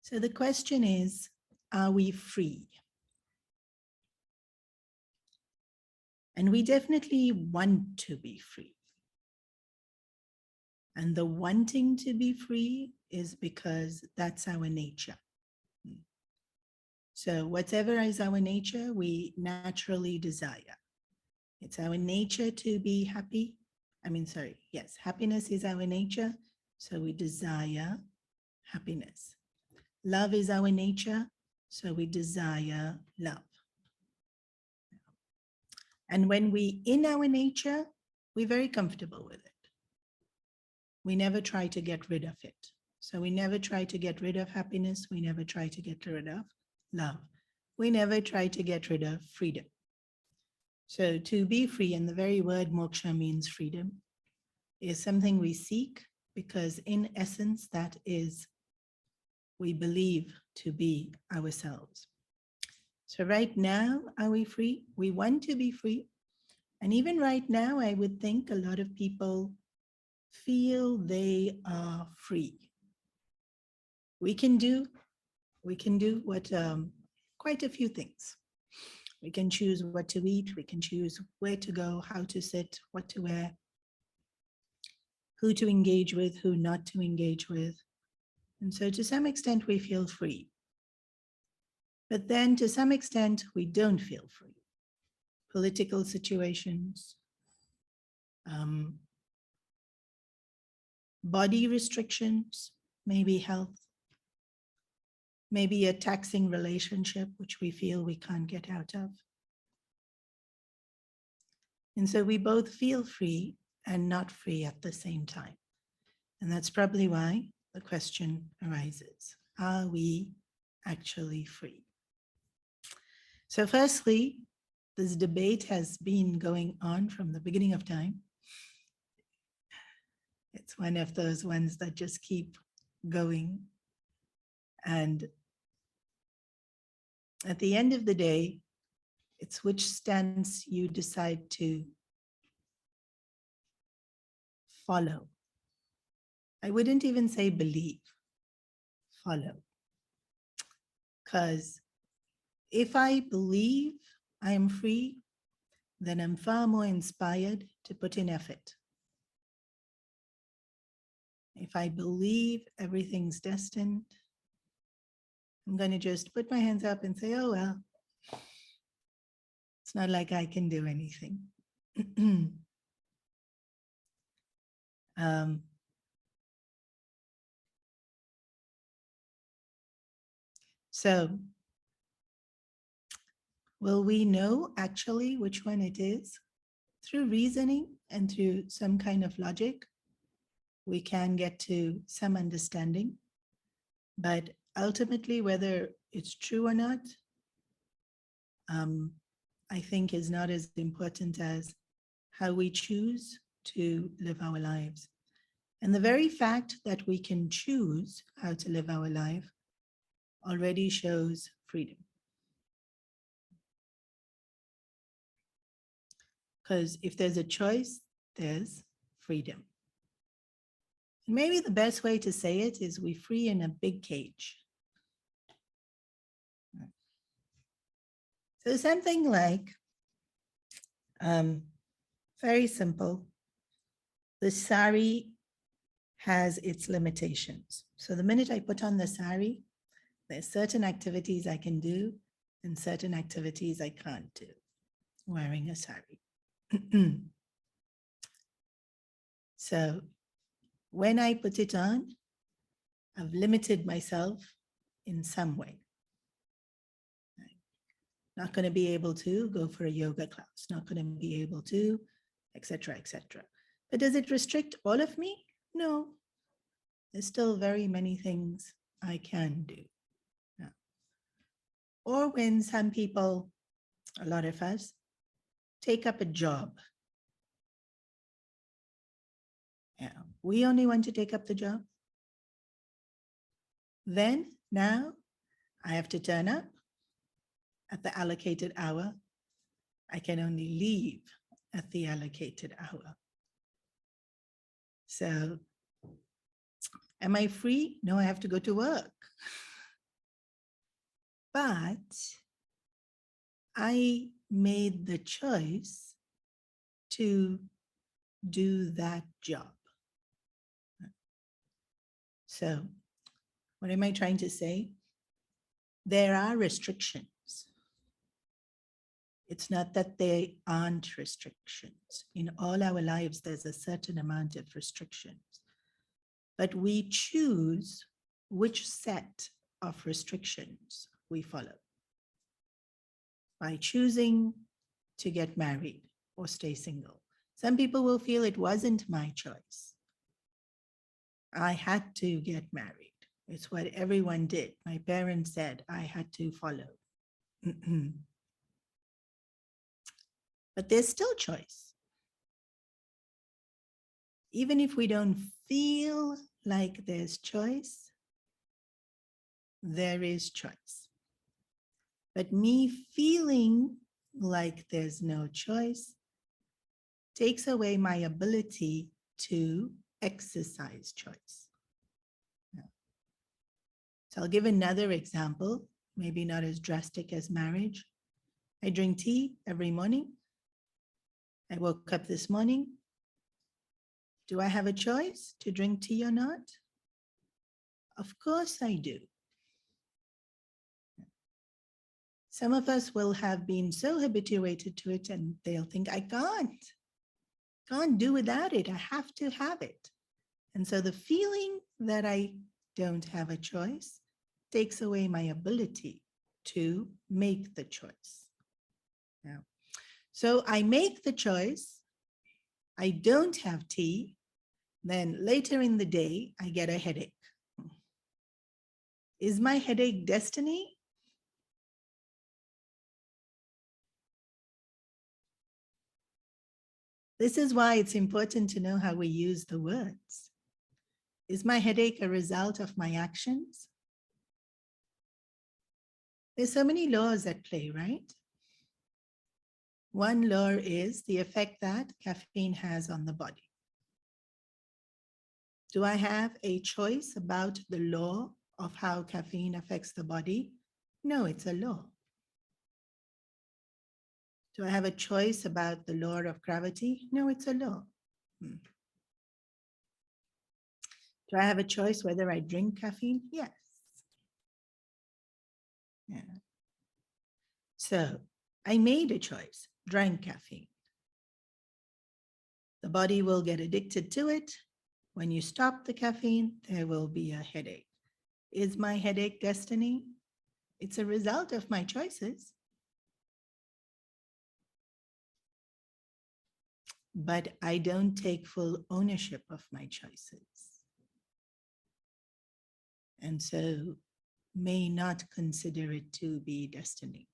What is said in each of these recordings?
So the question is, are we free? And we definitely want to be free. And the wanting to be free is because that's our nature. So whatever is our nature, we naturally desire. It's our nature to be happy. Yes, happiness is our nature. So we desire happiness. Love is our nature. So we desire love. And when we in our nature, we're very comfortable with it. We never try to get rid of it. So we never try to get rid of happiness. We never try to get rid of love. We never try to get rid of freedom. So to be free, and the very word moksha means freedom, is something we seek because in essence, that is, we believe to be ourselves. So right now, are we free? We want to be free. And even right now, I would think a lot of people feel they are free. We can do what quite a few things. We can choose what to eat. We can choose where to go, how to sit, what to wear, who to engage with, who not to engage with. And so to some extent, we feel free. But then to some extent, we don't feel free. Political situations, body restrictions, maybe health, maybe a taxing relationship, which we feel we can't get out of. And so we both feel free and not free at the same time. And that's probably why the question arises, are we actually free? So firstly, this debate has been going on from the beginning of time. It's one of those ones that just keep going. And at the end of the day, it's which stance you decide to follow. I wouldn't even say believe, follow. Because if I believe I am free, then I'm far more inspired to put in effort. If I believe everything's destined, I'm going to just put my hands up and say, oh, well, it's not like I can do anything. So will we know actually which one it is? Through reasoning and through some kind of logic, we can get to some understanding. But ultimately, whether it's true or not, I think is not as important as how we choose to live our lives. And the very fact that we can choose how to live our life already shows freedom. Because if there's a choice, there's freedom. And maybe the best way to say it is we're free in a big cage. So something like, very simple, the sari has its limitations. So the minute I put on the sari, there's certain activities I can do and certain activities I can't do wearing a sari. So when I put it on, I've limited myself in some way. Not going to be able to go for a yoga class, not going to be able to, etc., etc. But does it restrict all of me? No. There's still very many things I can do. Yeah. Or when some people, a lot of us, take up a job. Yeah. We only want to take up the job. Then, now, I have to turn up at the allocated hour. I can only leave at the allocated hour. So, am I free? No, I have to go to work. But I made the choice to do that job. So, what am I trying to say? There are restrictions. It's not that they aren't restrictions. In all our lives, there's a certain amount of restrictions. But we choose which set of restrictions we follow. By choosing to get married or stay single. Some people will feel it wasn't my choice. I had to get married. It's what everyone did. My parents said I had to follow. But there's still choice. Even if we don't feel like there's choice, there is choice. But me feeling like there's no choice takes away my ability to exercise choice. So I'll give another example, maybe not as drastic as marriage. I drink tea every morning. I woke up this morning. Do I have a choice to drink tea or not? Of course I do. Some of us will have been so habituated to it and they'll think, I can't do without it. I have to have it. And so the feeling that I don't have a choice takes away my ability to make the choice. Now, so I make the choice. I don't have tea. Then later in the day, I get a headache. Is my headache destiny? This is why it's important to know how we use the words. Is my headache a result of my actions? There's so many laws at play, right? One law is the effect that caffeine has on the body. Do I have a choice about the law of how caffeine affects the body? No, it's a law. Do I have a choice about the law of gravity? No, it's a law. Do I have a choice whether I drink caffeine? Yes. Yeah. So I made a choice, drank caffeine. The body will get addicted to it. When you stop the caffeine, there will be a headache. Is my headache destiny? It's a result of my choices. But I don't take full ownership of my choices. And so may not consider it to be destiny.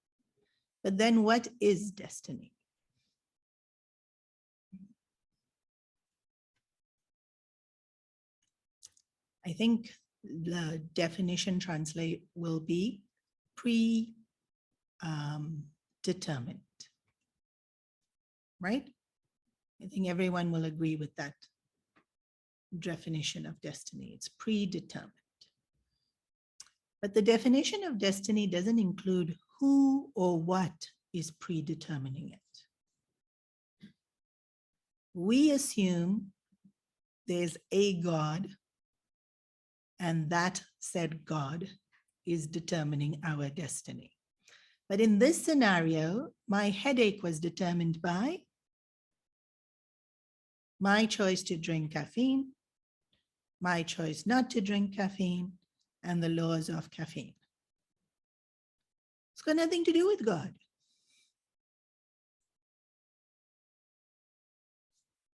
But then what is destiny? I think the definition translate will be predetermined, right? I think everyone will agree with that definition of destiny. It's predetermined. But the definition of destiny doesn't include who or what is predetermining it. We assume there's a God, and that said God is determining our destiny. But in this scenario, my headache was determined by my choice to drink caffeine, my choice not to drink caffeine, and the laws of caffeine. It's got nothing to do with God.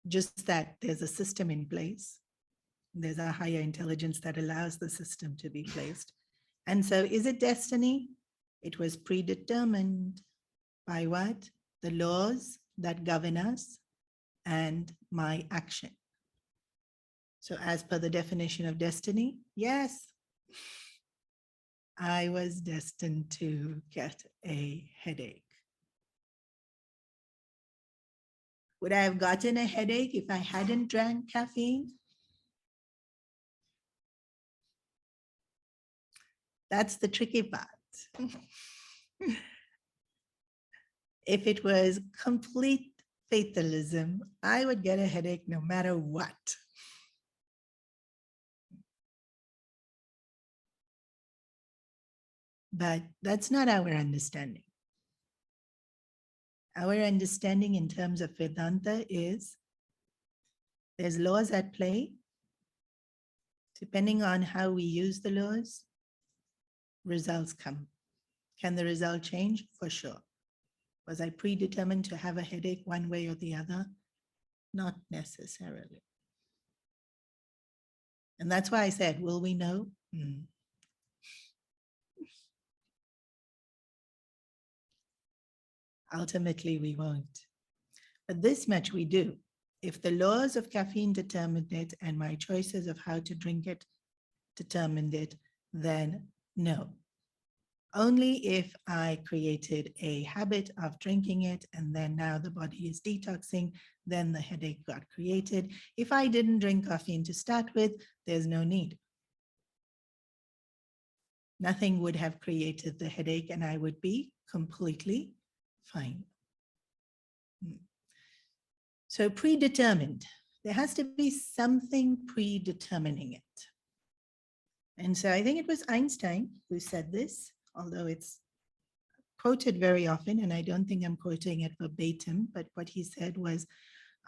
Just that there's a system in place. There's a higher intelligence that allows the system to be placed. And so is it destiny? It was predetermined by what? The laws that govern us and my action. So as per the definition of destiny, yes, I was destined to get a headache. Would I have gotten a headache if I hadn't drank caffeine? That's the tricky part. If it was complete fatalism, I would get a headache no matter what. But that's not our understanding. Our understanding in terms of Vedanta is there's laws at play. Depending on how we use the laws, results come. Can the result change? For sure. Was I predetermined to have a headache one way or the other? Not necessarily. And that's why I said, will we know? Ultimately, we won't. But this much we do. If the laws of caffeine determined it and my choices of how to drink it determined it, then no. Only if I created a habit of drinking it and then now the body is detoxing, then the headache got created. If I didn't drink caffeine to start with, there's no need. Nothing would have created the headache and I would be completely fine. So predetermined, there has to be something predetermining it. And so I think it was Einstein who said this, although it's quoted very often, and I don't think I'm quoting it verbatim, but what he said was,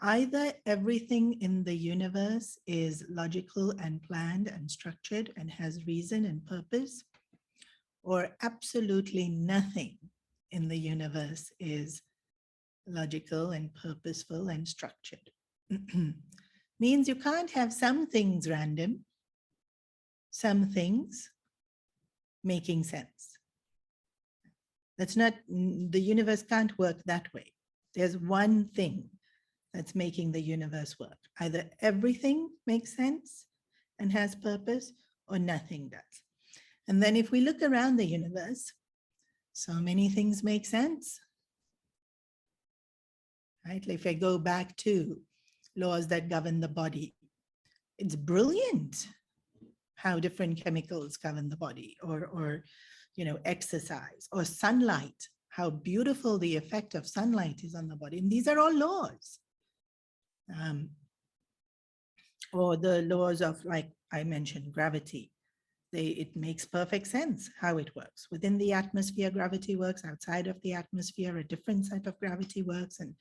either everything in the universe is logical and planned and structured and has reason and purpose, or absolutely nothing in the universe is logical and purposeful and structured. Means you can't have some things random, some things making sense. That's not, the universe can't work that way. There's one thing that's making the universe work. Either everything makes sense and has purpose, or nothing does. And then if we look around the universe, so many things make sense. Right? If I go back to laws that govern the body, it's brilliant how different chemicals govern the body, or exercise, or sunlight, how beautiful the effect of sunlight is on the body. And these are all laws. Or the laws of, like I mentioned, gravity. It makes perfect sense how it works. Within the atmosphere, gravity works. Outside of the atmosphere, a different set of gravity works. And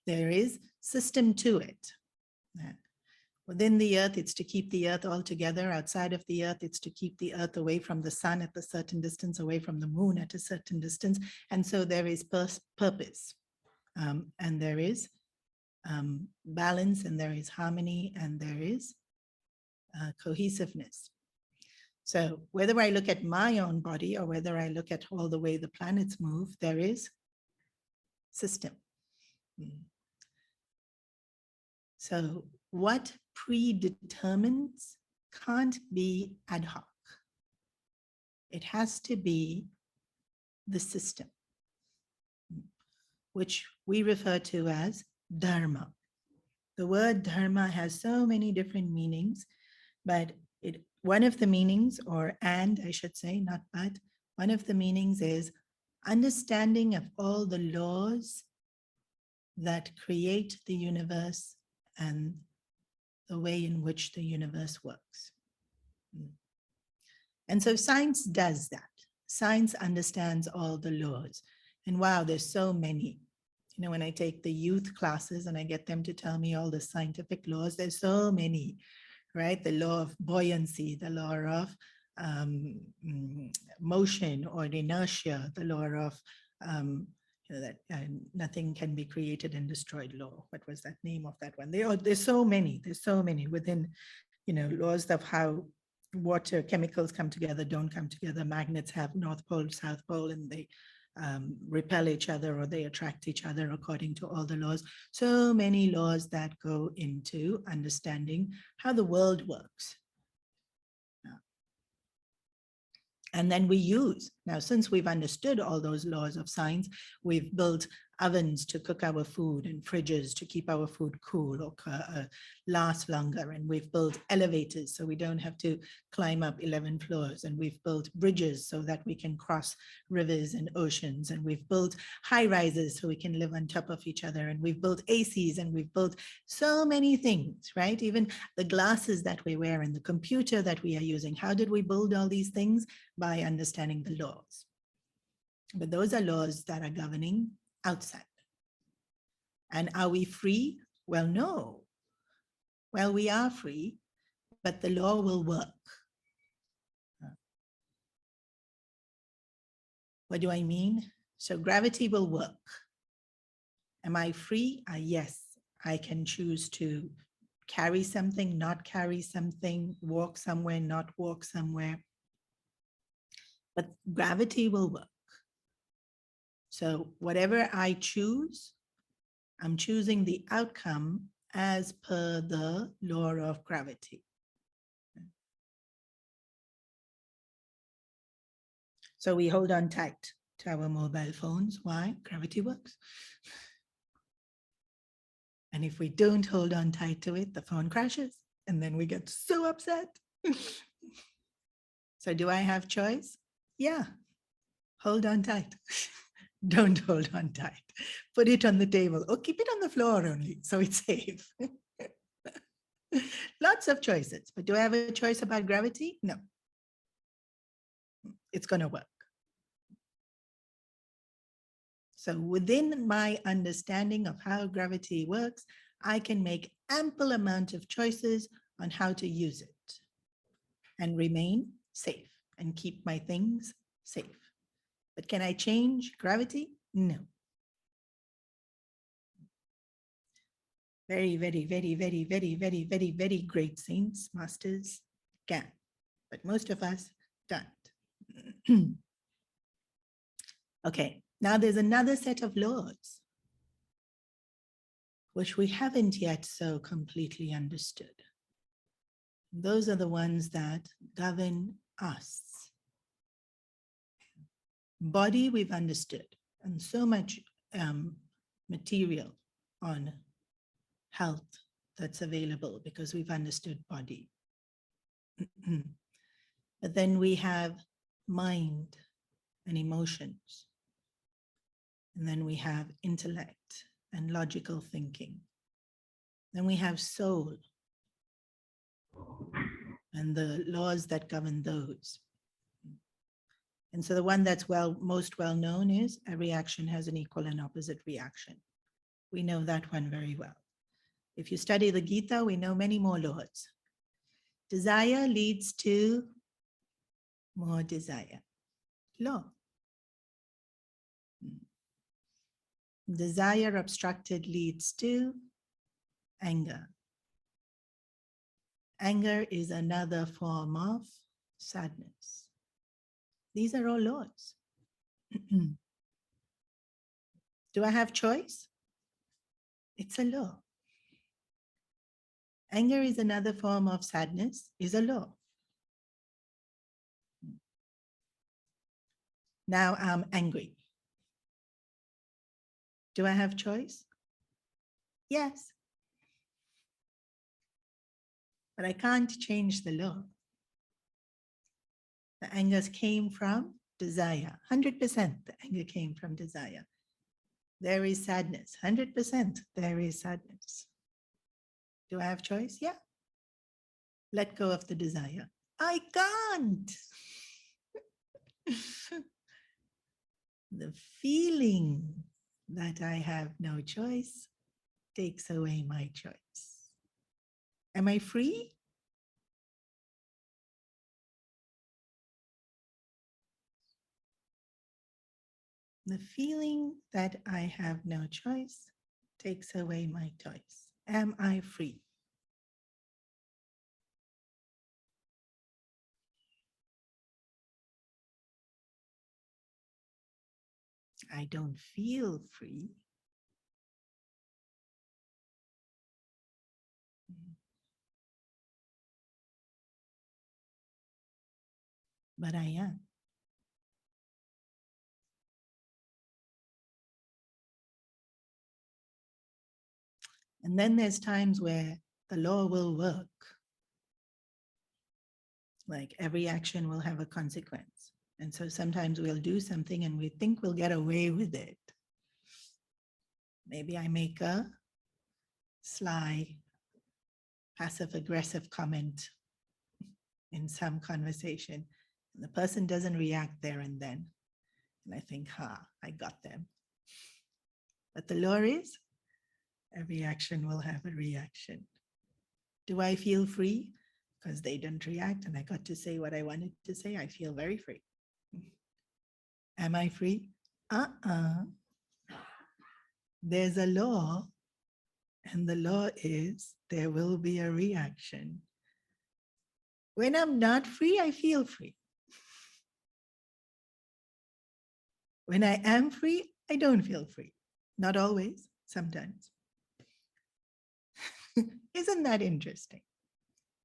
there is system to it. Within the earth, it's to keep the earth all together. Outside of the earth, it's to keep the earth away from the sun at a certain distance, away from the moon at a certain distance. And so there is purpose, and there is balance, and there is harmony, and there is cohesiveness. So whether I look at my own body or whether I look at all the way the planets move, there is system. So what predetermines can't be ad hoc. It has to be the system, which we refer to as dharma. The word dharma has so many different meanings, but one of the meanings, or I should say, not but, one of the meanings is understanding of all the laws that create the universe and the way in which the universe works. And so science does that. Science understands all the laws. And wow, there's so many. When I take the youth classes and I get them to tell me all the scientific laws, there's so many, right? The law of buoyancy, the law of motion or inertia, the law of that nothing can be created and destroyed law. What was that name of that one? There's so many within, laws of how water chemicals come together, don't come together. Magnets have North Pole, South Pole, and they repel each other or they attract each other according to all the laws. So many laws that go into understanding how the world works. And then we use, now since we've understood all those laws of science, we've built ovens to cook our food and fridges to keep our food cool or last longer. And we've built elevators so we don't have to climb up 11 floors. And we've built bridges so that we can cross rivers and oceans. And we've built high rises so we can live on top of each other. And we've built ACs and we've built so many things, right? Even the glasses that we wear and the computer that we are using. How did we build all these things? By understanding the laws. But those are laws that are governing outside. And are we free? Well, no. Well, we are free, but the law will work. What do I mean? So gravity will work. Am I free? Yes, I can choose to carry something, not carry something, walk somewhere, not walk somewhere. But gravity will work. So whatever I choose, I'm choosing the outcome as per the law of gravity. So we hold on tight to our mobile phones. Why? Gravity works. And if we don't hold on tight to it, the phone crashes and then we get so upset. So do I have choice? Yeah. Hold on tight. Don't hold on tight. Put it on the table or keep it on the floor only so it's safe. Lots of choices, but do I have a choice about gravity? No. It's going to work. So within my understanding of how gravity works, I can make ample amount of choices on how to use it and remain safe and keep my things safe. But can I change gravity? No. Very, very, very, very, very, very, very, very great saints, masters can, but most of us don't. Okay, now there's another set of laws which we haven't yet so completely understood. Those are the ones that govern us. Body we've understood, and so much material on health that's available because we've understood body. But then we have mind and emotions. And then we have intellect and logical thinking. Then we have soul and the laws that govern those. And so the one that's most well known is every action has an equal and opposite reaction. We know that one very well. If you study the Gita, we know many more laws. Desire leads to more desire. Law. Desire obstructed leads to anger. Anger is another form of sadness. These are all laws. Do I have choice? It's a law. Anger is another form of sadness, is a law. Now I'm angry. Do I have choice? Yes. But I can't change the law. The anger came from desire. 100% the anger came from desire. There is sadness. 100% there is sadness. Do I have choice? Yeah. Let go of the desire. I can't. The feeling that I have no choice takes away my choice. Am I free? The feeling that I have no choice takes away my choice. Am I free? I don't feel free. But I am. And then there's times where the law will work. Like every action will have a consequence. And so sometimes we'll do something and we think we'll get away with it. Maybe I make a sly, passive-aggressive comment in some conversation, and the person doesn't react there and then. And I think, I got them. But the law is, every action will have a reaction. Do I feel free? Because they didn't react and I got to say what I wanted to say. I feel very free. Am I free? There's a law, and the law is there will be a reaction. When I'm not free, I feel free. When I am free, I don't feel free. Not always, sometimes. Isn't that interesting?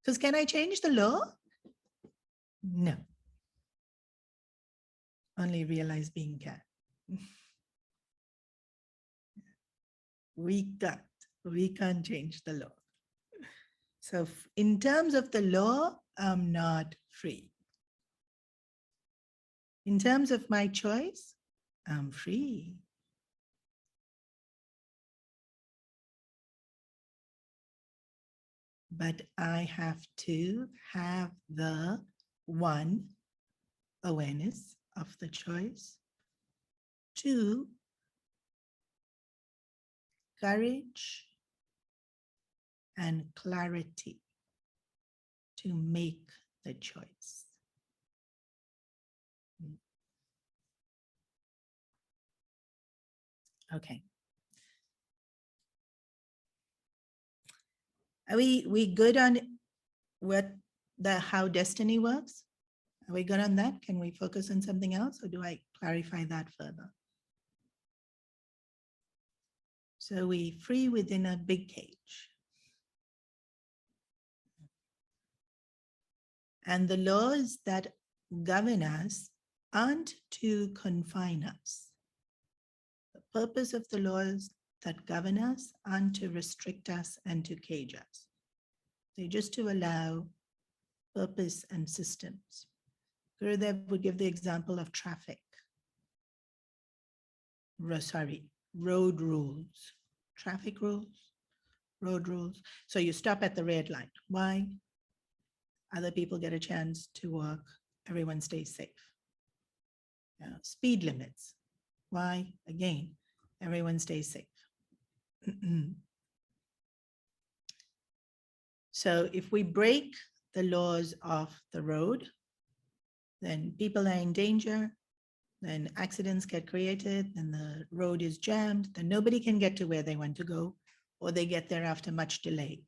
Because can I change the law? No. Only realize being can. We can't change the law. So in terms of the law, I'm not free. In terms of my choice, I'm free. But I have to have the one, awareness of the choice, two, courage and clarity to make the choice. Okay. Are we good on how destiny works? Are we good on that? Can we focus on something else, or do I clarify that further? So we free within a big cage. And the laws that govern us aren't to confine us. The purpose of the laws that govern us aren't to restrict us and to cage us. They're just to allow purpose and systems. Gurudev would give the example of traffic. Road rules. Traffic rules, road rules. So you stop at the red light. Why? Other people get a chance to walk. Everyone stays safe. Speed limits. Why? Again, everyone stays safe. So if we break the laws of the road, then people are in danger, then accidents get created, then the road is jammed, then nobody can get to where they want to go, or they get there after much delay.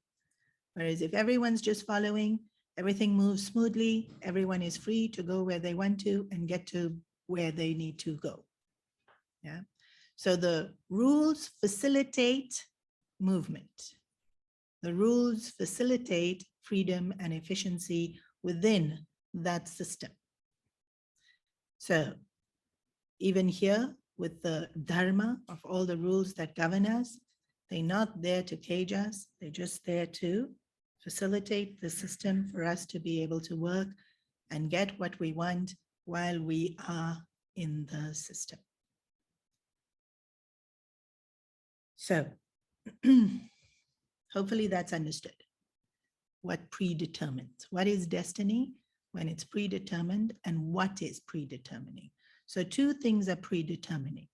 Whereas if everyone's just following, everything moves smoothly, everyone is free to go where they want to and get to where they need to go. Yeah. So the rules facilitate movement. The rules facilitate freedom and efficiency within that system. So even here with the dharma of all the rules that govern us, they're not there to cage us. They're just there to facilitate the system for us to be able to work and get what we want while we are in the system. So hopefully that's understood. What predetermines? What is destiny when it's predetermined, and what is predetermining? So two things are predetermining: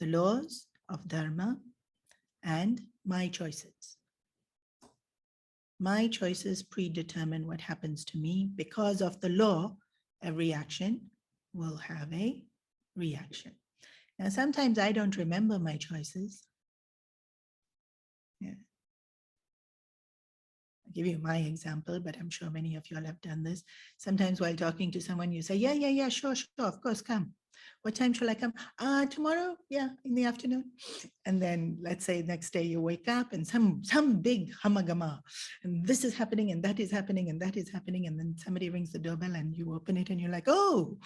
the laws of dharma and my choices. My choices predetermine what happens to me. Because of the law, every action will have a reaction. Now, sometimes I don't remember my choices. Yeah. I'll give you my example, but I'm sure many of you all have done this. Sometimes while talking to someone, you say, yeah, sure, of course, come. What time shall I come? Tomorrow, yeah, in the afternoon. And then let's say next day you wake up and some big hamagama, and this is happening and that is happening and that is happening. And then somebody rings the doorbell and you open it and you're like, oh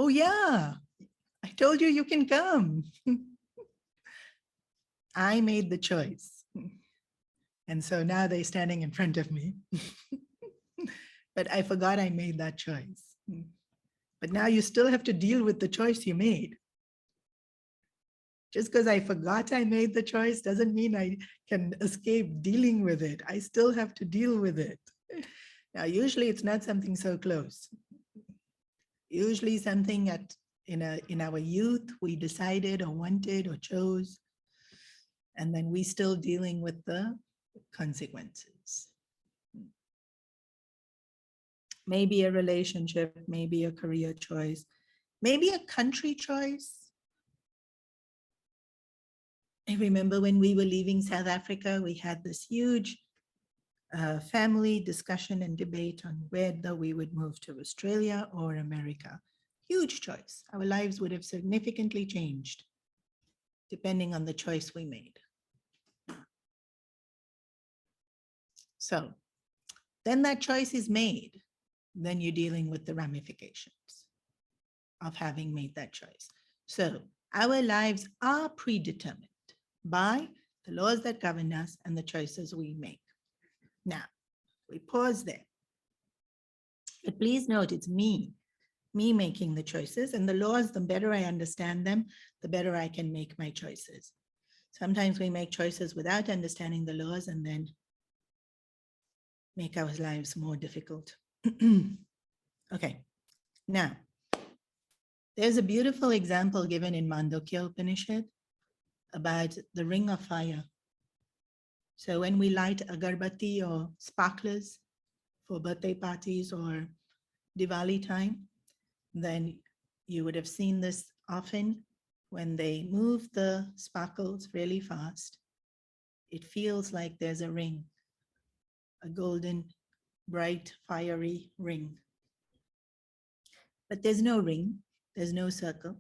yeah, I told you you can come. I made the choice. And so now they're standing in front of me. But I forgot I made that choice. But now you still have to deal with the choice you made. Just because I forgot I made the choice doesn't mean I can escape dealing with it. I still have to deal with it. Now, usually it's not something so close. Usually something in our youth, we decided or wanted or chose, and then we still dealing with the consequences. Maybe a relationship, maybe a career choice, maybe a country choice. I remember when we were leaving South Africa, we had this huge family discussion and debate on whether we would move to Australia or America. Huge choice. Our lives would have significantly changed depending on the choice we made. So then that choice is made. Then you're dealing with the ramifications of having made that choice. So our lives are predetermined by the laws that govern us and the choices we make. Now, we pause there. But please note, it's me making the choices, and the laws, the better I understand them, the better I can make my choices. Sometimes we make choices without understanding the laws and then make our lives more difficult. Okay, now, there's a beautiful example given in Mandukya Upanishad about the ring of fire. So when we light agarbatti or sparklers for birthday parties or Diwali time, then you would have seen this often when they move the sparkles really fast. It feels like there's a ring, a golden, bright, fiery ring. But there's no ring, there's no circle.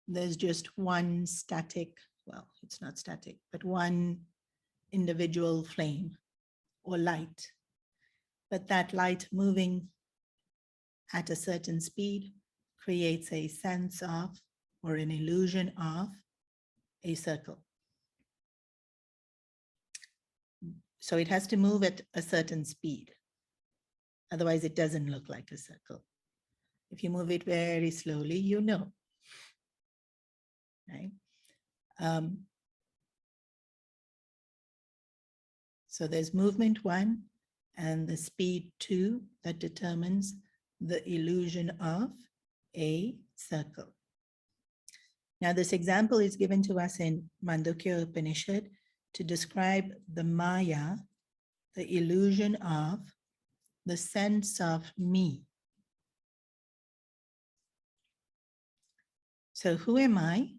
There's just one static, well, it's not static, but one individual flame or light. But that light moving at a certain speed creates a sense of or an illusion of a circle. So it has to move at a certain speed. Otherwise, it doesn't look like a circle. If you move it very slowly, you know, right? So there's movement 1 and the speed 2 that determines the illusion of a circle. Now, this example is given to us in Mandukya Upanishad to describe the Maya, the illusion of the sense of me. So who am I?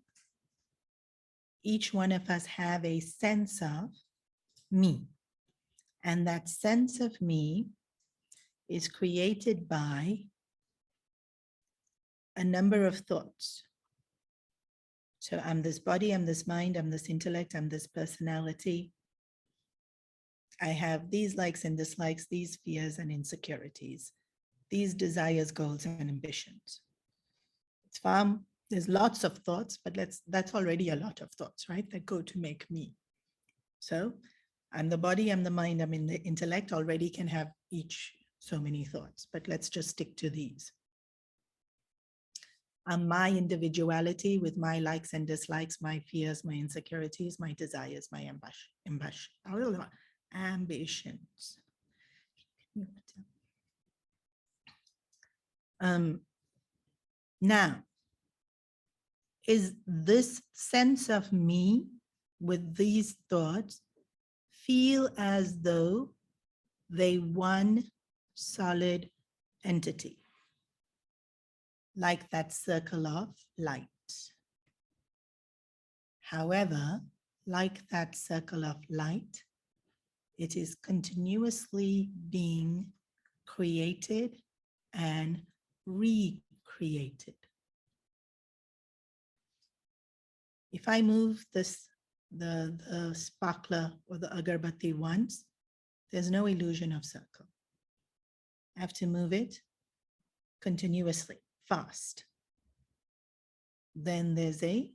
Each one of us have a sense of me. And that sense of me is created by a number of thoughts. So I'm this body, I'm this mind, I'm this intellect, I'm this personality. I have these likes and dislikes, these fears and insecurities, these desires, goals, and ambitions. It's far, there's lots of thoughts, but that's already a lot of thoughts, right? That go to make me. So I'm the body, I'm the mind, I'm in the intellect, already can have each so many thoughts, but let's just stick to these. I'm my individuality with my likes and dislikes, my fears, my insecurities, my desires, my ambitions. Now, is this sense of me with these thoughts feel as though they one solid entity, like that circle of light? However, like that circle of light, it is continuously being created and recreated. If I move this, the sparkler or the agarbatti once, there's no illusion of circle. I have to move it continuously, fast. Then there's a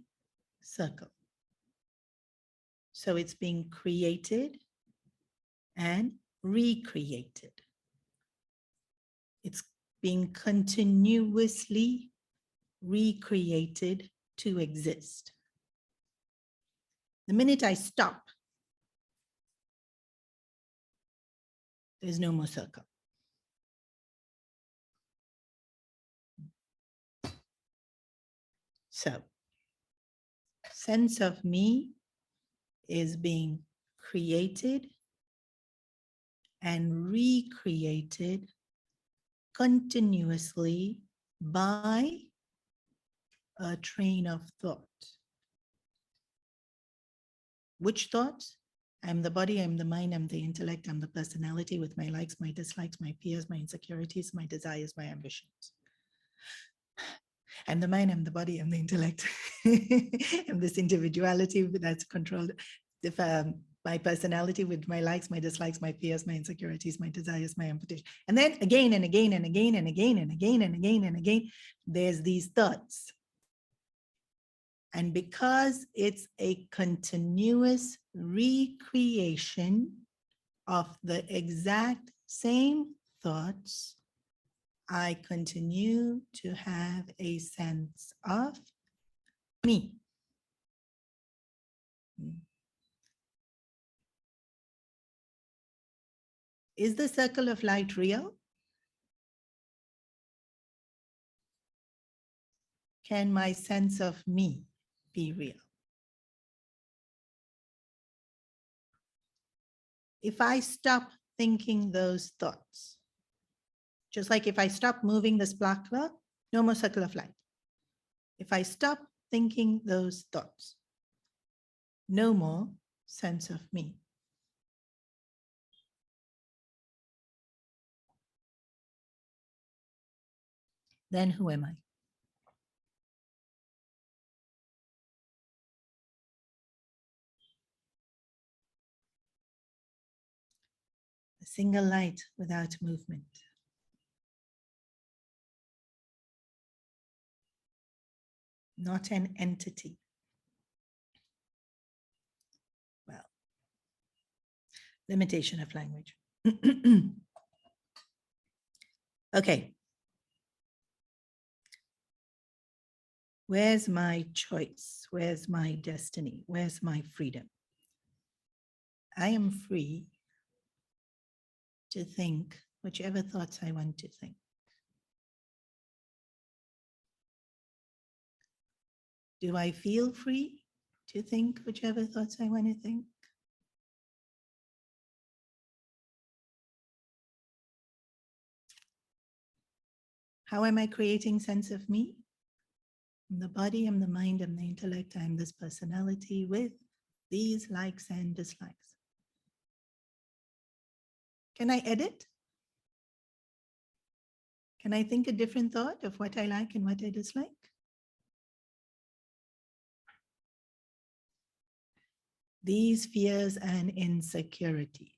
circle. So it's being created and recreated. It's being continuously recreated to exist. The minute I stop, there's no more circle. So, sense of me is being created and recreated continuously by a train of thought. Which thoughts? I'm the body, I'm the mind, I'm the intellect, I'm the personality with my likes, my dislikes, my fears, my insecurities, my desires, my ambitions. I'm the mind, I'm the body, I'm the intellect. I'm this individuality that's controlled. If my personality with my likes, my dislikes, my fears, my insecurities, my desires, my ambitions. And then again and again and again and again and again and again and again, there's these thoughts. And because it's a continuous recreation of the exact same thoughts, I continue to have a sense of me. Is the circle of light real? Can my sense of me be real? If I stop thinking those thoughts, just like if I stop moving the sparkler, no more circle of light. If I stop thinking those thoughts, no more sense of me. Then who am I? A single light without movement. Not an entity. Well, limitation of language. Okay. Where's my choice? Where's my destiny? Where's my freedom? I am free to think whichever thoughts I want to think. Do I feel free to think whichever thoughts I want to think? How am I creating sense of me? I'm the body, I'm the mind, I'm the intellect, I'm this personality with these likes and dislikes. Can I edit? Can I think a different thought of what I like and what I dislike? These fears and insecurities.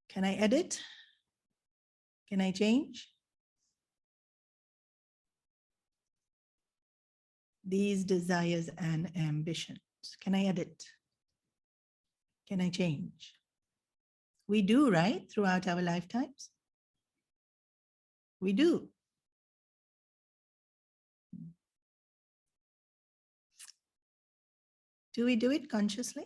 Can I edit? Can I change? These desires and ambitions. Can I edit? Can I change? We do, right? Throughout our lifetimes. We do. Do we do it consciously?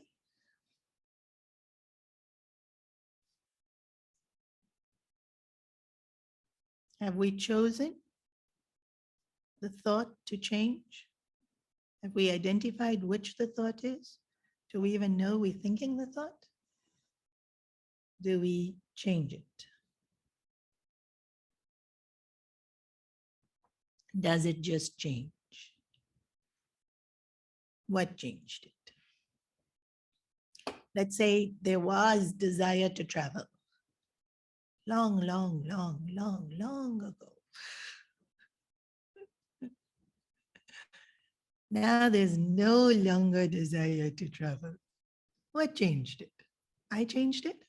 Have we chosen the thought to change? Have we identified which the thought is? Do we even know we're thinking the thought? Do we change it? Does it just change? What changed it? Let's say there was desire to travel. Long, long, long, long, long ago. Now there's no longer desire to travel. What changed it? I changed it?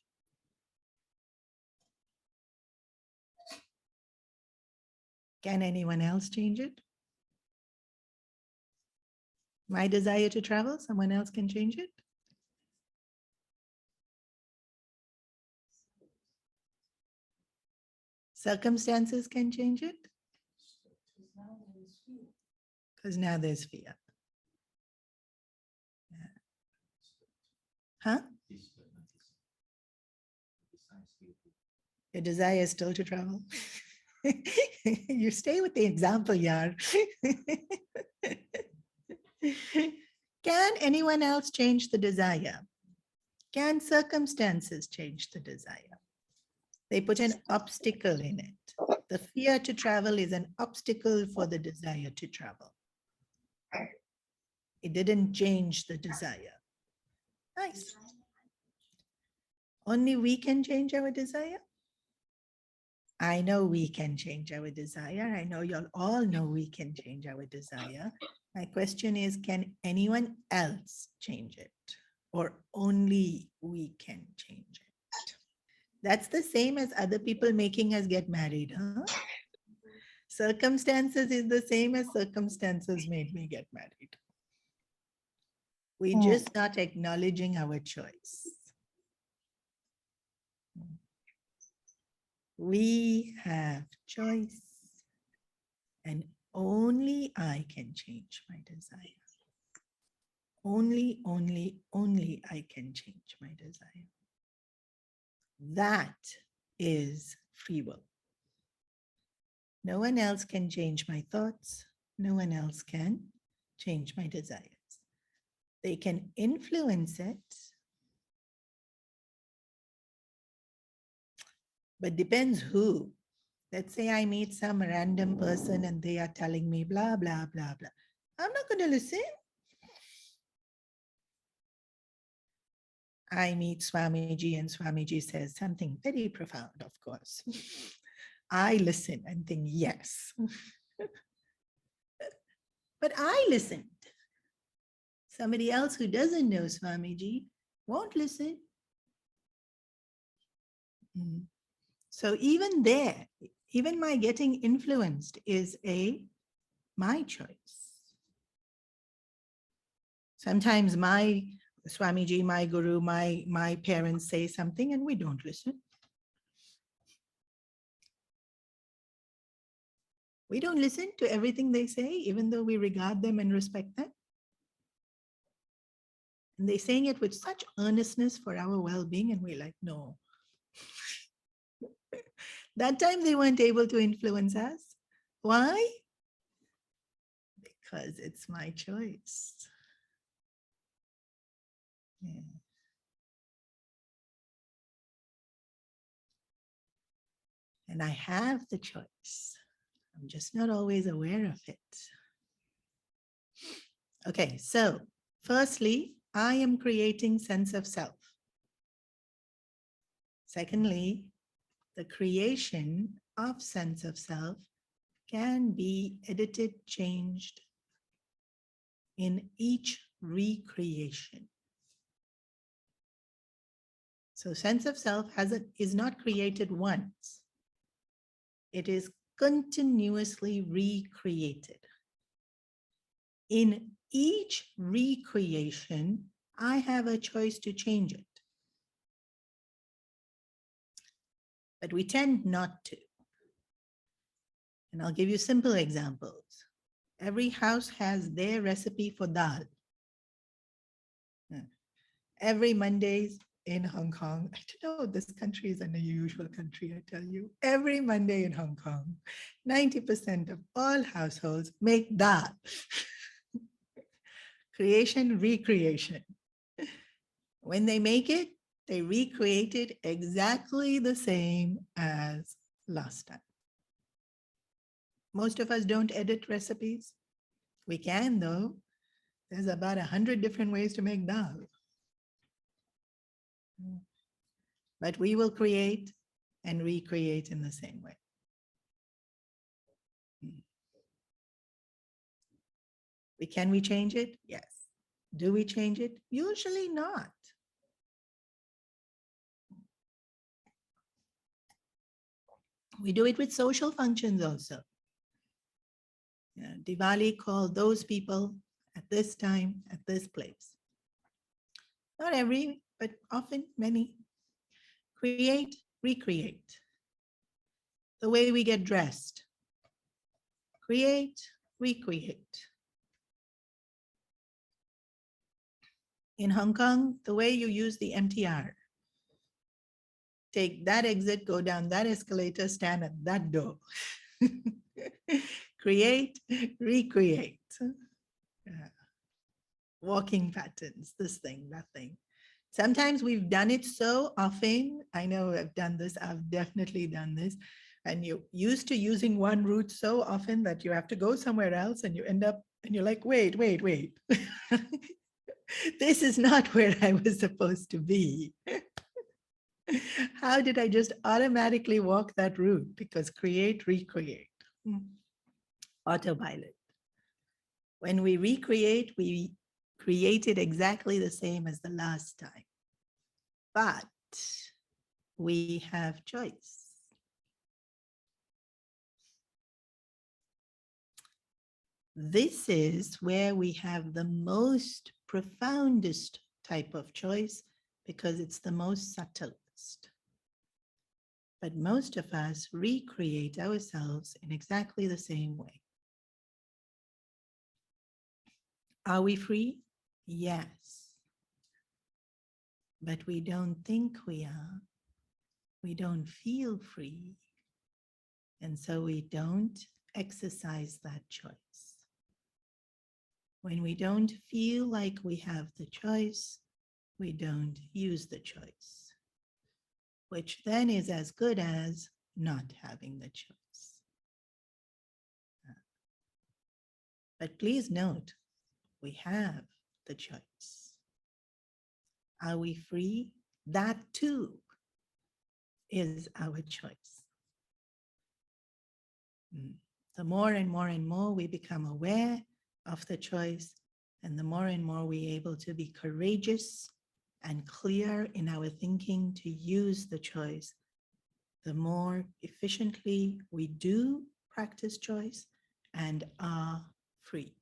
Can anyone else change it? My desire to travel, someone else can change it? Circumstances can change it? Because now there's fear. Yeah. Huh? Your desire is still to travel. You stay with the example, yaar. Can anyone else change the desire? Can circumstances change the desire? They put an obstacle in it. The fear to travel is an obstacle for the desire to travel. It didn't change the desire. Nice. Only we can change our desire? I know we can change our desire. I know you'll all know we can change our desire. My question is, can anyone else change it? Or only we can change it? That's the same as other people making us get married, huh? Circumstances is the same as circumstances made me get married. We're just not acknowledging our choice. We have choice, and only I can change my desire. Only I can change my desire. That is free will. No one else can change my thoughts. No one else can change my desires. They can influence it, but depends who. Let's say I meet some random person and they are telling me blah, blah, blah, blah. I'm not going to listen. I meet Swamiji and Swamiji says something very profound, of course. I listen and think, yes. But I listened. Somebody else who doesn't know Swamiji won't listen. So even there, even my getting influenced is my choice. Sometimes my Swamiji, my guru, my parents say something and we don't listen. We don't listen to everything they say, even though we regard them and respect them. And they're saying it with such earnestness for our well-being, and we're like, no. That time they weren't able to influence us. Why? Because it's my choice. Yeah. And I have the choice. I'm just not always aware of it. Okay, so firstly, I am creating sense of self. Secondly, the creation of sense of self can be edited, changed in each recreation. So sense of self is not created once. It is continuously recreated. In each recreation, I have a choice to change it. But we tend not to. And I'll give you simple examples. Every house has their recipe for dal. Every Mondays in Hong Kong, I don't know, this country is an unusual country, I tell you. Every Monday in Hong Kong, 90% of all households make dal. Creation, recreation. When they make it, they recreate it exactly the same as last time. Most of us don't edit recipes. We can though. There's about 100 different ways to make dal. But we will create and recreate in the same way. Can we change it? Yes. Do we change it? Usually not. We do it with social functions also. Diwali called those people at this time, at this place. Not every, but often many. Create, recreate. the way we get dressed. Create, recreate. In Hong Kong, the way you use the MTR. Take that exit, go down that escalator, stand at that door. Create, recreate. Walking patterns, this thing, that thing. Sometimes we've done it so often. I know I've done this. I've definitely done this. And you're used to using one route so often that you have to go somewhere else and you end up and you're like, wait. This is not where I was supposed to be. How did I just automatically walk that route? Because create, recreate. Autopilot. When we recreate, we create it exactly the same as the last time. But we have choice. This is where we have the most profoundest type of choice because it's the most subtlest. But most of us recreate ourselves in exactly the same way. Are we free? Yes. But we don't think we are. We don't feel free. And so we don't exercise that choice. When we don't feel like we have the choice, we don't use the choice, which then is as good as not having the choice. But please note, we have the choice. Are we free? That too is our choice. The more and more we become aware of the choice, and the more and more we're able to be courageous and clear in our thinking to use the choice, the more efficiently we do practice choice and are free.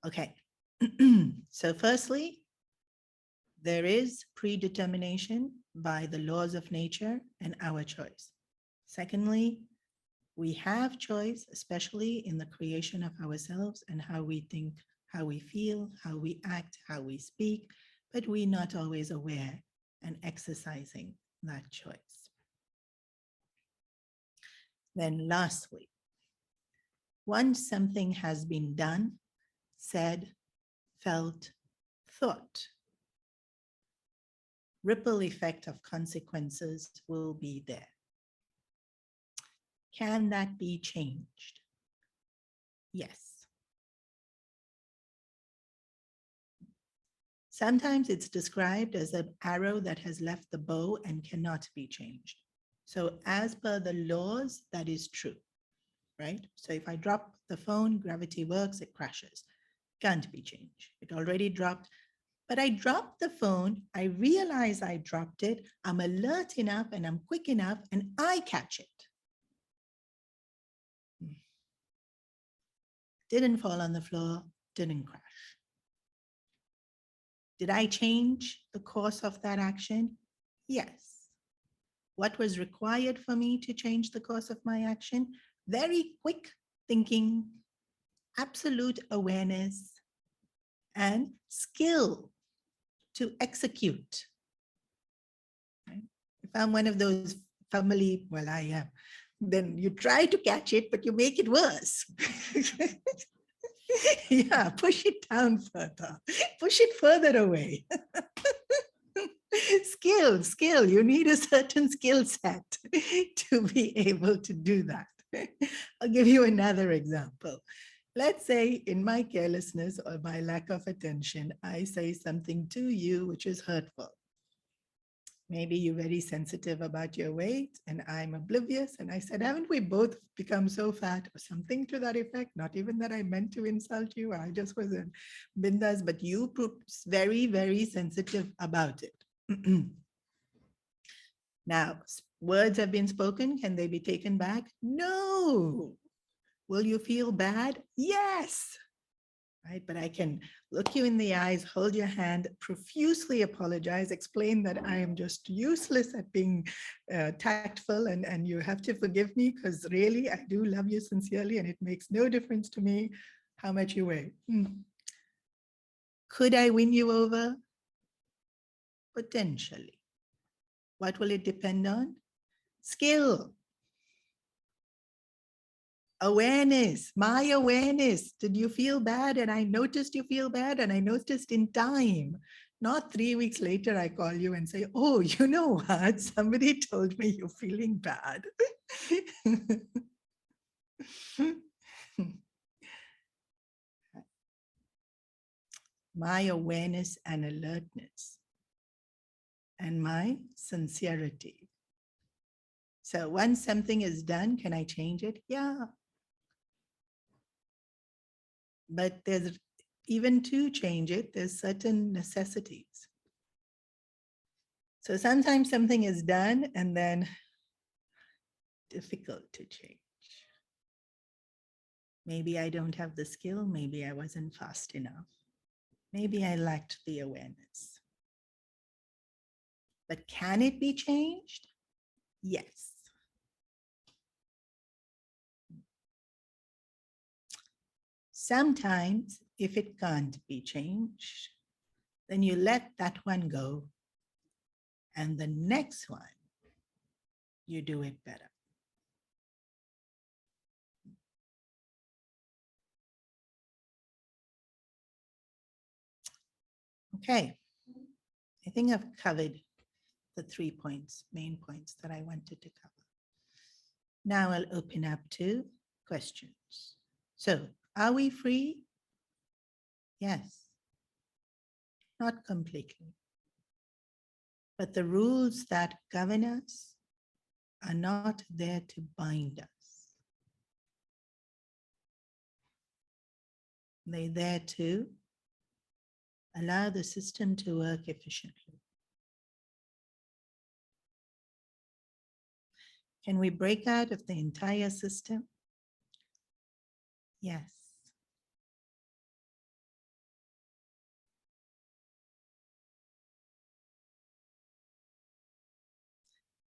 Okay, so firstly, there is predetermination by the laws of nature and our choice. Secondly, we have choice, especially in the creation of ourselves and how we think, how we feel, how we act, how we speak, but we're not always aware and exercising that choice. Then lastly, once something has been done, said, felt, thought, ripple effect of consequences will be there. Can that be changed? Yes. Sometimes it's described as an arrow that has left the bow and cannot be changed. So as per the laws, that is true, right? So if I drop the phone, gravity works, it crashes. Can't be changed. It already dropped. But I dropped the phone, I realize I dropped it, I'm alert enough and I'm quick enough and I catch it. Didn't fall on the floor, didn't crash. Did I change the course of that action? Yes. What was required for me to change the course of my action? Very quick thinking, absolute awareness, and skill to execute. Right? If I'm one of those family, well, I am, then you try to catch it, but you make it worse. Yeah, push it down further, push it further away. Skill, you need a certain skill set to be able to do that. I'll give you another example. Let's say in my carelessness or my lack of attention, I say something to you which is hurtful. Maybe you're very sensitive about your weight and I'm oblivious. And I said, haven't we both become so fat or something to that effect? Not even that I meant to insult you. I just wasn't bindas, but you proved very, very sensitive about it. Now, words have been spoken. Can they be taken back? No. Will you feel bad? Yes. right? But I can look you in the eyes, hold your hand, profusely apologize, explain that I am just useless at being tactful, and you have to forgive me because really I do love you sincerely and it makes no difference to me how much you weigh. Could I win you over? Potentially. What will it depend on? Skill. Awareness, my awareness. Did you feel bad? And I noticed you feel bad, and I noticed in time. Not 3 weeks later, I call you and say, oh, you know what? Somebody told me you're feeling bad. My awareness and alertness and my sincerity. So once something is done, can I change it? Yeah. But there's even to change it, there's certain necessities. So sometimes something is done and then difficult to change. Maybe I don't have the skill. Maybe I wasn't fast enough. Maybe I lacked the awareness. But can it be changed? Yes. Sometimes, if it can't be changed, then you let that one go. And the next one, you do it better. Okay. I think I've covered the 3 points, main points that I wanted to cover. Now I'll open up to questions. So, are we free? Yes. Not completely. But the rules that govern us are not there to bind us. They're there to allow the system to work efficiently. Can we break out of the entire system? Yes.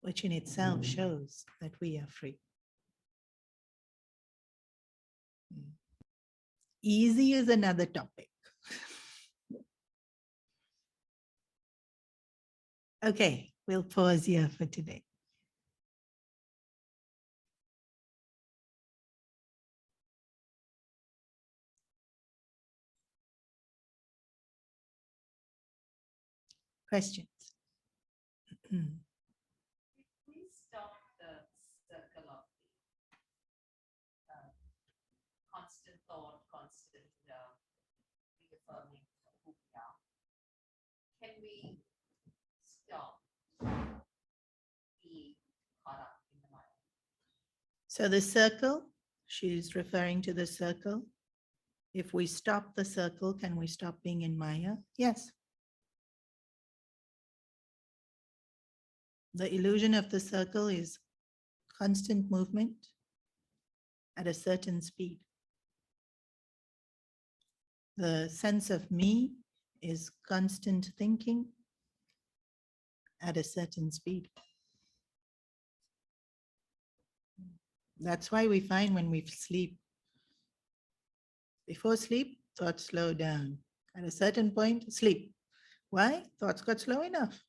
Which in itself shows that we are free. Easy is another topic. Okay, we'll pause here for today. Questions? If we stop the circle of the constant thought, constant reaffirming of who we are, can we stop being caught up in the mind? So the circle, she's referring to the circle. If we stop the circle, can we stop being in Maya? Yes. The illusion of the circle is constant movement at a certain speed. The sense of me is constant thinking at a certain speed. That's why we find when we sleep, before sleep, thoughts slow down. At a certain point, sleep. Why? Thoughts got slow enough.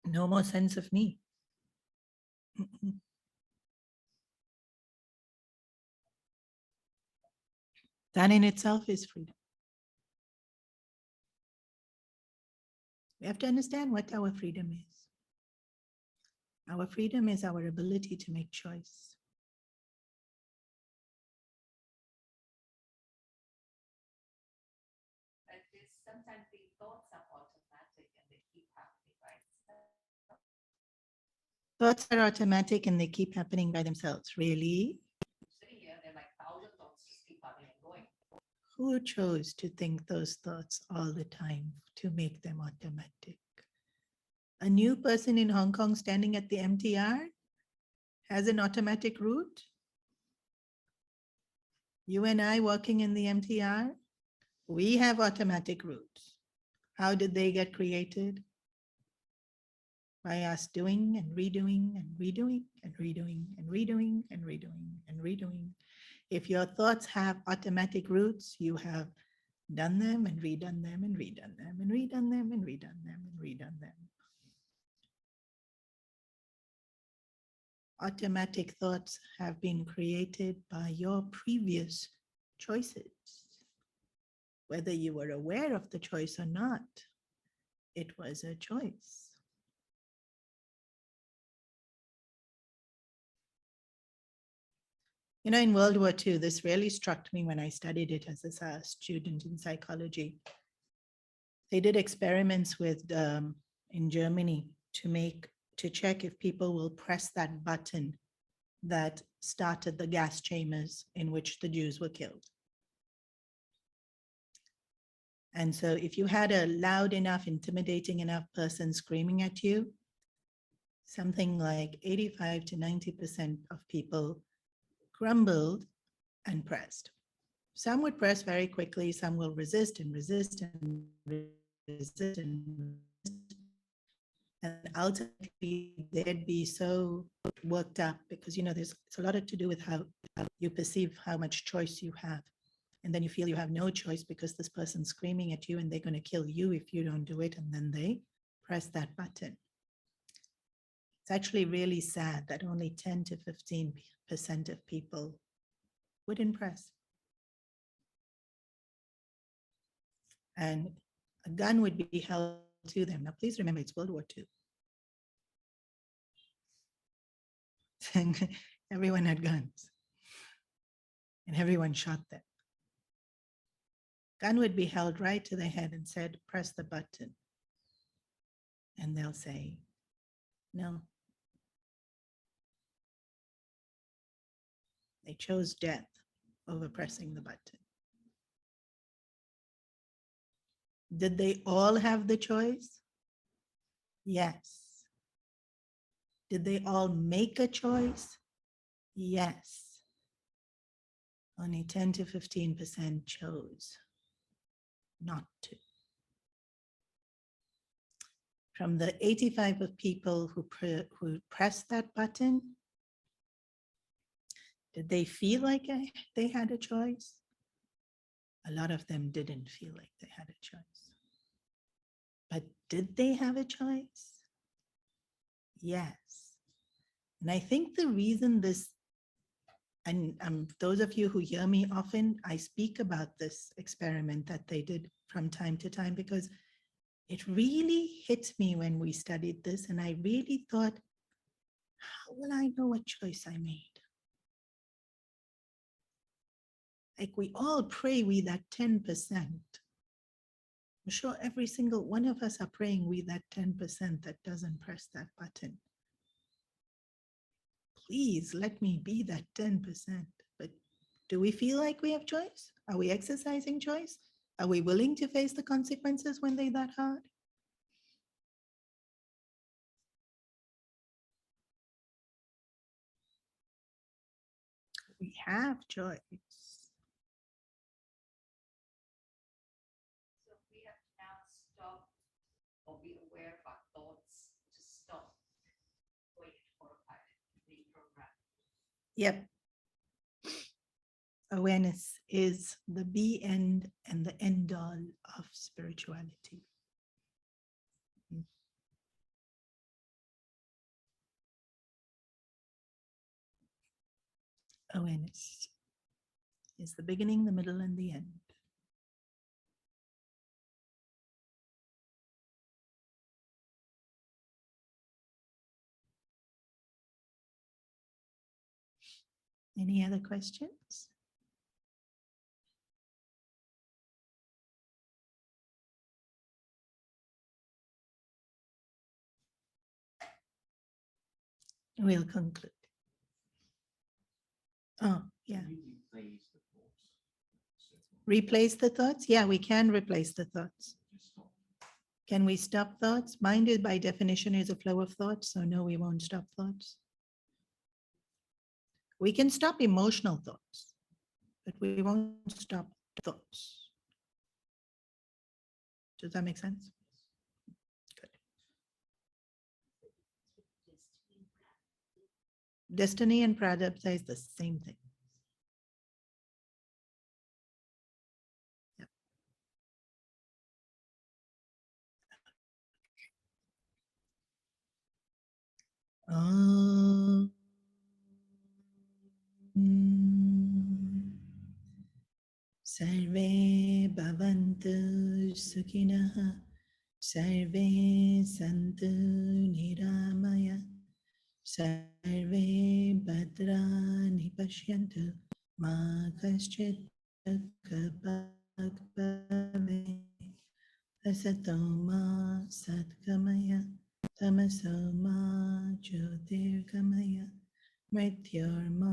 No more sense of me. That in itself is freedom. We have to understand what our freedom is. Our freedom is our ability to make choice. But sometimes the thoughts are automatic and they keep happening by themselves. Thoughts are automatic and they keep happening by themselves. Really? Sitting here, there are like 1,000 thoughts just keep coming and going. Who chose to think those thoughts all the time to make them automatic? A new person in Hong Kong standing at the MTR has an automatic route? You and I working in the MTR, we have automatic routes. How did they get created? By us doing and redoing and redoing and redoing and redoing and redoing and redoing. If your thoughts have automatic routes, you have done them and redone them and redone them and redone them and redone them and redone them. Automatic thoughts have been created by your previous choices. Whether you were aware of the choice or not, it was a choice. You know, in World War II, this really struck me when I studied it as a student in psychology. They did experiments with in Germany to check if people will press that button that started the gas chambers in which the Jews were killed. And so if you had a loud enough, intimidating enough person screaming at you, something like 85 to 90% of people grumbled and pressed. Some would press very quickly, some will resist and resist and resist and resist. And ultimately they'd be so worked up because, you know, it's a lot to do with how you perceive how much choice you have. And then you feel you have no choice because this person's screaming at you and they're going to kill you if you don't do it. And then they press that button. It's actually really sad that only 10 to 15% of people wouldn't press. And a gun would be held to them. Now, please remember, it's World War II. Everyone had guns and everyone shot them. Gun would be held right to their head and said, press the button. And they'll say, no. They chose death over pressing the button. Did they all have the choice? Yes. Did they all make a choice? Yes. Only 10 to 15% chose not to. From the 85 of people who pressed that button, did they feel like they had a choice? A lot of them didn't feel like they had a choice. But did they have a choice? Yes. And I think the reason this, and those of you who hear me often, I speak about this experiment that they did from time to time because it really hit me when we studied this. And I really thought, how will I know what choice I made? Like we all pray we that 10%. I'm sure every single one of us are praying we that 10% that doesn't press that button. Please let me be that 10%. But do we feel like we have choice? Are we exercising choice? Are we willing to face the consequences when they're that hard? We have choice. So we have to now stop or be aware of our thoughts to stop going into autopilot, reprogram. Yep. Awareness is the be end and the end all of spirituality. Awareness is the beginning, the middle, and the end. Any other questions? We'll conclude. Oh, yeah. Replace the thoughts? Yeah, we can replace the thoughts. Can we stop thoughts? Mind is by definition is a flow of thoughts, so no, we won't stop thoughts. We can stop emotional thoughts. but we won't stop thoughts. Does that make sense? Good. Destiny and Pradapta is the same thing. Yeah. Sarve bhavantu sukhinah, sarve santu niramaya, sarve bhadrani pashyantu, ma kaschit bhave, asato ma satgamaya, tamaso ma jyotirgamaya, mrityorma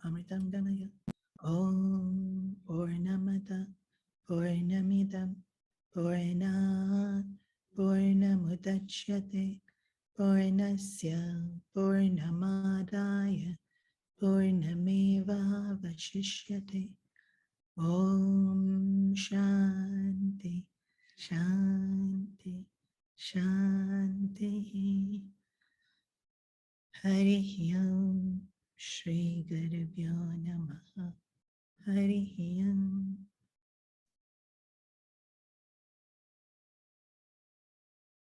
amritam gamaya. Om Purnamada Purnamidam Purnat Purnamudachyate Purnasya Purnamadaya Purnameva Vashishyate. Om Shanti Shanti Shanti. Hari Om Shri Gurubhyo Namaha. Hari Om.